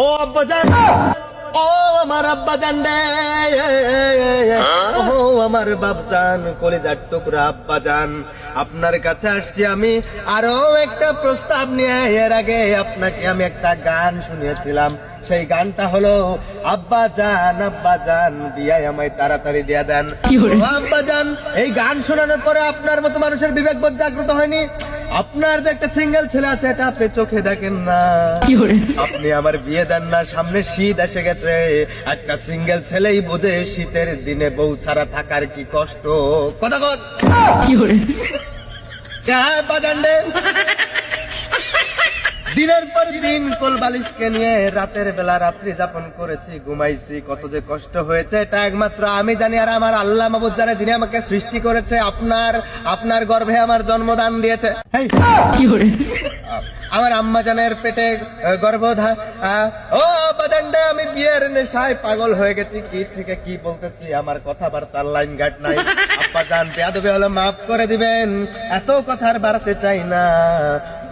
ও আব্বাজান, ও আমার আব্বাজান রে, ও আমার বাপজান, কলিজার টুকরা আব্বাজান, আপনার কাছে আসছি আমি আরো একটা প্রস্তাব নিয়ে। এর আগে আপনাকে আমি একটা গান শুনিয়েছিলাম, সেই গানটা হলো আব্বাজান আব্বাজান বিয়ায় আমায় তাড়াতাড়ি দিয়া দেন। আব্বাজান, এই গান শোনানোর পরে আপনার মতো মানুষের বিবেকবোধ জাগ্রত হয়নি? আপনার যে একটা সিঙ্গেল ছেলে আছে এটা আপনি চোখে দেখেন না, আপনি আমার বিয়ে দেন না। সামনে শীত এসে গেছে, একটা সিঙ্গেল ছেলেই বোঝে শীতের দিনে বউ ছাড়া থাকার কি কষ্ট। কথা কন বাজান রে, দিনের পর দিন কোল বালিশকে নিয়ে রাতের বেলা রাত্রি যাপন করেছি, ঘুমাইছি, কত যে কষ্ট হয়েছে এটা একমাত্র আমি জানি, আর আমার আল্লাহ মাবুদ জানে, যিনি আমাকে সৃষ্টি করেছে, আপনার গর্ভে আমার জন্মদান দিয়েছে। আমার আম্মা জানের পেটে গর্ভধারণ। ও বাজানডে, আমি বিয়ের নেশায় পাগল হয়ে গেছি। কি থেকে কি বলতেছি, আমার কথাবার্তার লাইন গাট নাই। আব্বা জান, বেয়াদবি হলে মাফ করে দিবেন, এত কথার বাড়াতে চাই না।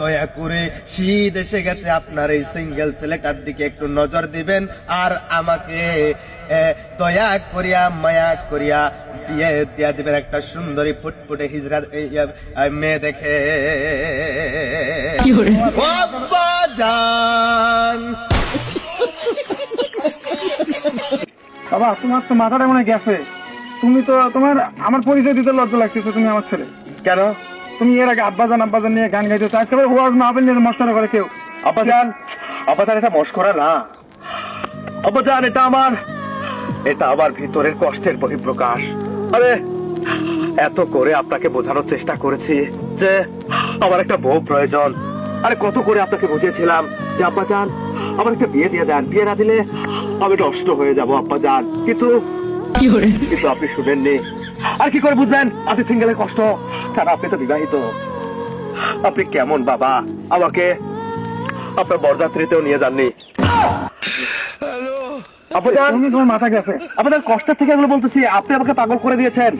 দয়া করে শীত এসে গেছে, আপনার এই সিঙ্গেল ছেলেটার দিকে একটু নজর দিবেন, আর আমাকে দয়া করিয়া মায়া করিয়া বিয়ে দিয়া দিবেন একটা সুন্দরী ফুটফুটে হিজড়া মেয়ে দেখে। বাবা, তোমার তো মাথাটা মনে গেছে। তুমি তো আমার পরিচয় দিতে লজ্জা লাগতেছে। তুমি আমার ছেলে কেন? তুমি এর আগে আব্বাজান আব্বাজান নিয়ে গান গাইতেছো, আজকে ওয়াজ মাহফিল নিয়ে মস্করা করে কেউ। আব্বাজান, আব্বাজান, এটা মস্করা না আব্বাজান, এটা আমার ভিতরের কষ্টের বহিঃপ্রকাশ। আরে এত করে আপনাকে বোঝানোর চেষ্টা করেছি যে আমার একটা বউ প্রয়োজন। আরে কত করে আপনাকে বুঝিয়েছিলাম যে আব্বাজান আমার একটা বিয়ে দিয়ে দেন, বিয়ে না দিলে আমি নষ্ট হয়ে যাবো আব্বাজান, কিন্তু আপনি শুনেননি। আর কি করে বুঝবেন আপনি সিঙ্গেলের কষ্ট? কারণ আপনি তো বিবাহিত। আপনি কেমন বাবা, আমাকে আপনার বরযাত্রীতেও নিয়ে যাননি। তোমার মাথা গেছে। আপনার কষ্টের থেকে এগুলো বলতেছি, আপনি আমাকে পাগল করে দিয়েছেন।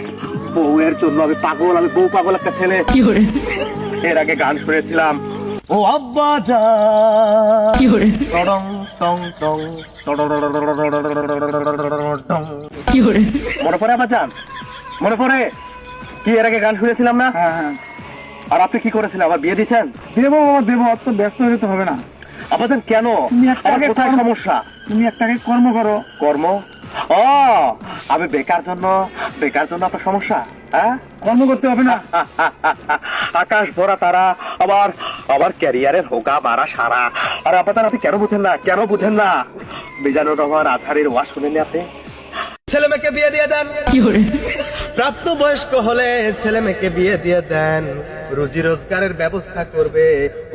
বউয়ের জন্য আমি পাগল, আমি বউ পাগল একটা ছেলে। এর আগে গান শুনেছিলাম, ও আব্বাজান টং টং টং, মনে পড়ে আব্বাজান? মনে পড়ে? কি এর আগে গান শুনেছিলাম না? হ্যাঁ। আর আপনি কি করেছিলেন? আমার বিয়ে দিচ্ছেন? দেবো বাবা, দেবো। অত ব্যস্ত হলে তো হবে না। আব্বাজান কেন? আমার কোথায় সমস্যা? তুমি একটা কর্ম করো। কর্ম? ও, আমি বেকার জন্য আপনার সমস্যা? হ্যাঁ, কর্ম করতে হবে না। আকাশ ভরা তারা, আবার ক্যারিয়ারের হোগা মারা সারা। আর আব্বাজান, আপনি কেন বুঝেন না? মিজানুর রহমান আজহারের ওয়াজ শুনেননি আপনি? ছেলে মেয়েকে বিয়ে দিয়ে দেন, প্রাপ্ত বয়স্ক হলে ছেলে মেয়েকে বিয়ে দিয়ে দেন। রুজি রোজগারের ব্যবস্থা করবে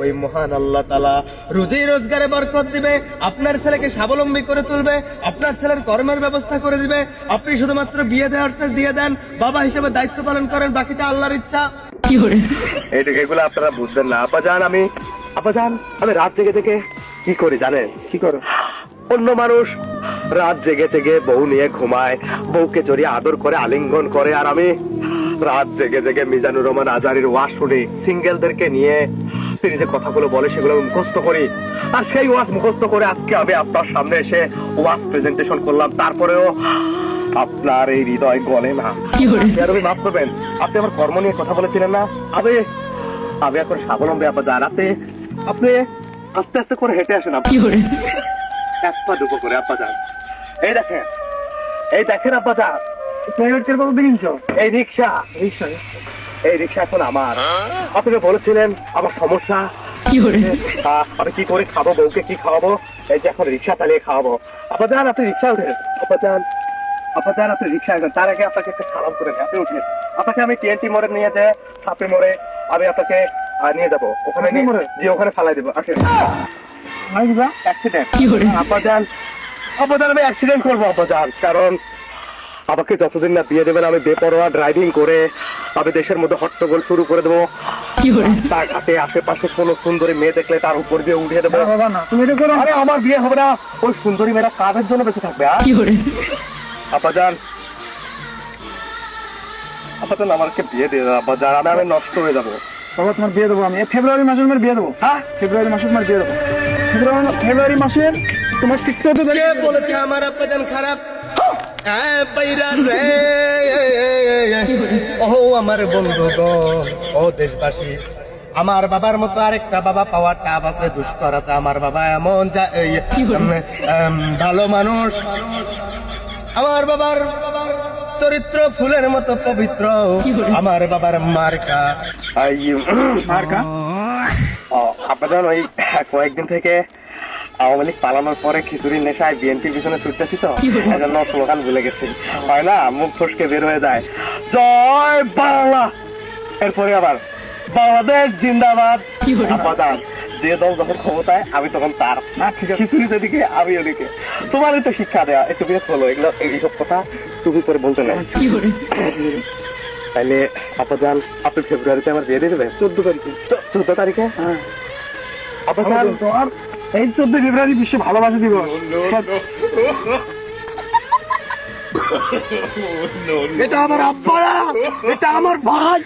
ওই মহান আল্লাহ তাআলা, রুজি রোজগারে বরকত দিবে, আপনার ছেলেকে স্বাবলম্বী করে তুলবে, আপনার ছেলের কর্মের ব্যবস্থা করে দিবে। আপনি শুধুমাত্র বিয়ে দেওয়াটা দিয়ে দেন, বাবা হিসেবে দায়িত্ব পালন করেন, বাকিটা আল্লাহর ইচ্ছা। এগুলো আপনারা বুঝবেন না আব্বাজান। আমি রাত জেগে কি করি জানেন? কি করো? অন্য মানুষ রাত জেগে বউ নিয়ে ঘুমায়, বউকে জড়িয়ে আদর করে, আলিঙ্গন করে, আর আমি রাত জেগে মিজানুর রহমান আজহারীর ওয়াজ শুনি। সিঙ্গেলদেরকে নিয়ে তিনি যে কথাগুলো বলে সেগুলো আমি মুখস্থ করি, আর সেই ওয়াজ মুখস্থ করে আজকে আমি আপনার সামনে এসে ওয়াজ প্রেজেন্টেশন করলাম। তারপরেও আপনার এই হৃদয় গলে না। আপনি মাফ করবেন, আপনি আমার কর্ম নিয়ে কথা বলেছিলেন না? আমি এখন স্বাবলম্বী আব্বাজান। আপনি আস্তে আস্তে করে হেঁটে আসেন, এক পা দুপো করে আব্বাজান। এই দেখেন আব্বাজান, এই রিক্সা এখন আমার। আপনি বলেছিলেন আমার সমস্যা, আমি কি করে খাবো, বউকে কি খাওয়াবো, এই যে এখন রিক্সা চালিয়ে খাওয়াবো। আব্বাজান, আপনি রিক্সা উঠেন। আব্বাজান, আপনি রিক্সা উঠেন। তার আগে আপনাকে একটা সালাম করে আপনি উঠেন। আপনাকে আমি TNT মোড়ে নিয়ে যাই, সাপে মোড়ে আমি আপনাকে নিয়ে যাবো, ওখানে ওখানে ফালাই দেবো। আব্বাজান, আমি অ্যাক্সিডেন্ট করবো আব্বাজান, কারণ আমাকে যতদিন না বিয়ে দেবেন আমি বেপরোয়া ড্রাইভিং করে আমি দেশের মধ্যে হট্টগোল শুরু করে দেবো। তার ঘাটে আশেপাশে কোনো সুন্দরী মেয়ে দেখলে তার উপর দিয়ে উঠে দেবো। আরে আমার বিয়ে হবে না, ওই সুন্দরী মেয়েরা কাদের জন্য বেঁচে থাকবে? আব্বাজান, আমাকে বিয়ে দিয়ে দেবো আব্বাজান, আমি নষ্ট হয়ে যাবো। বাবা, তোমার বিয়ে দেবো আমি ফেব্রুয়ারি মাসে। বিয়ে দেবো। হ্যাঁ, ফেব্রুয়ারি মাসে তোমার বিয়ে দেবো। ফেব্রুয়ারি মাসের তোমার ঠিক 14 কে তারিখ বলেছে আমার আব্বাজান খারাপ? বাইরা রে ও আমার বন্ধুগণ, ও দেশবাসী, আমার বাবার মতো আরেকটা বাবা পাওয়ার টাপ আছে, দুষ্কর আছে। আমার বাবা এমন ভালো মানুষ। আমার বাবার চরিত্র ফুলের মতো পবিত্র। আমার বাবার মার্কা মার্কা আব্বাজান ওই কয়েকদিন থেকে আওয়ামী লীগ পালানোর পরে খিচুড়ির নেশায় বিএনপির পিছনে ছুটতেছি তো, এজন্য স্লোগান ভুলে গেছি। হয় না, মুখ ফসকে বের হয়ে যায় জয় বাংলা, এরপরে আবার বাংলাদেশ জিন্দাবাদ। আব্বাজান যে দল যখন ক্ষমতায় আমি তখন তার। না ঠিক আছে, খিচুড়িতে দিকে আমি ওদিকে। তোমারই তো শিক্ষা দেয়া, একটু বিরত হলো এগুলো, এইসব কথা টুপি করে বলতে নেই। তাইলে আব্বাজান আপনি ফেব্রুয়ারিতে আমার বিয়ে দিয়ে দেবেন? 14 তারিখে। 14 তারিখে? হ্যাঁ আব্বাজান তোমার এই 14 ফেব্রুয়ারি বিশ্ব ভালোবাসা দিবস। এটা আমার আব্বা না, এটা আমার ভাই।